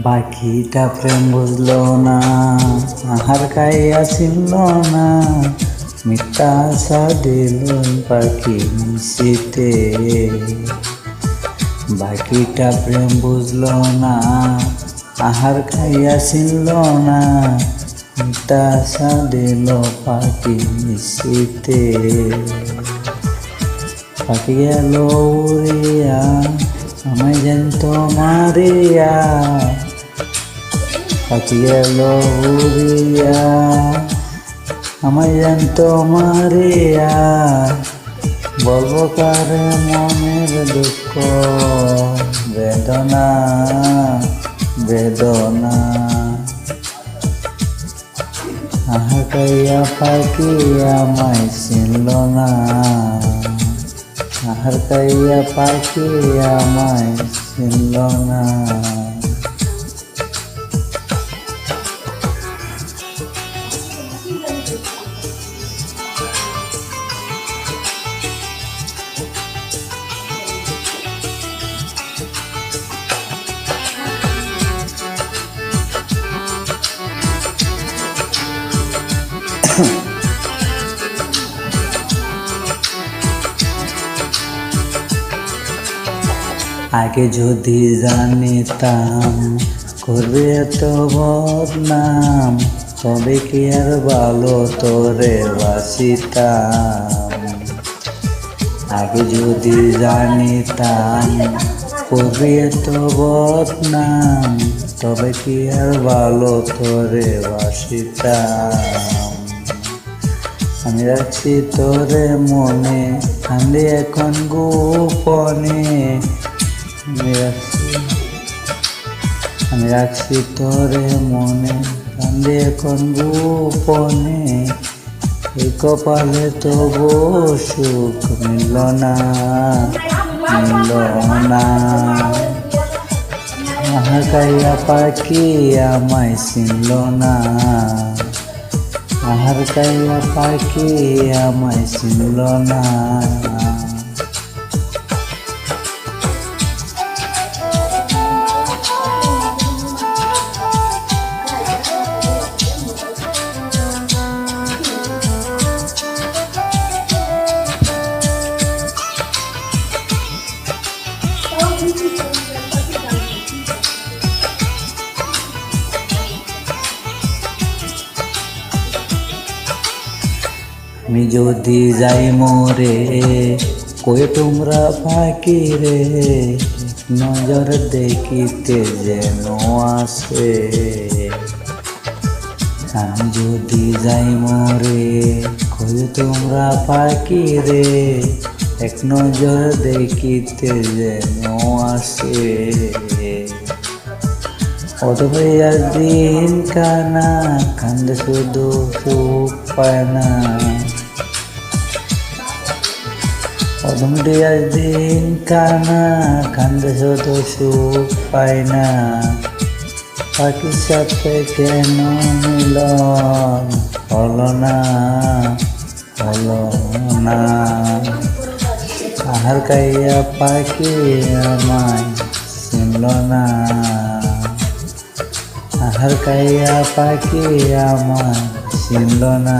পাখিটা প্রেম বুঝলো না, আহার খাইয়া ছিল না, মিথ্যা আশা দিল পাখি মিশিতে। পাখিটা প্রেম বুঝলো না, আহার খাইয়া ছিল না, মিথ্যা আশা দিল পাখি মিশিতে। পাখি গেল উড়িয়া আমায় জ্যান্ত মারিয়া, পাখি গেল উড়িয়া আমায় জ্যান্ত মারিয়া, বলবো কারে মনের দুঃখ বেদনা বেদনা। আহার খাইয়া পাখি আমায় চিনল না, আহার খাইয়া পাখি আমায় চিনল না। আগে যদি জানিতাম করবে এত বদনাম, তবে কি আর ভালো তোরে বাসিতাম। আগে যদি জানিতাম করবে এত বদনাম, তবে কি আর ভালো তোরে বাসিতাম। আমি রাখছি তোরে মনে, কান্দে এখন গোপনে। আমি রাখছি তোরে মনে, কান্দে এখন গোপনে। এই কপালে তবু সুখ মিলল না, মিলল না। আহার খাইয়া পাখি আমায় চিনল না, আহার খাইয়া পাখি আমায় চিনল না। আমি যদি যাই মরে, কই তোমরা পাখি রে, নজর দেখিতে যেন আসে। আমি যদি যাই মরে, কই তোমরা পাখি রে, এক নজর দেখিতে যেন আসে। অধবেয়ার দিন কানা, কান্দে শুধু সুখ পায় না। অধমডিয়ার দিন কানা, কান্দে শুধু সুখ পায় না। পাখির সাথে কেন মিলন হলো না, হলো না। আহার খাইয়া পাখি আমায় চিনল না, আহার খাইয়া পাখি আমায় চিনল না।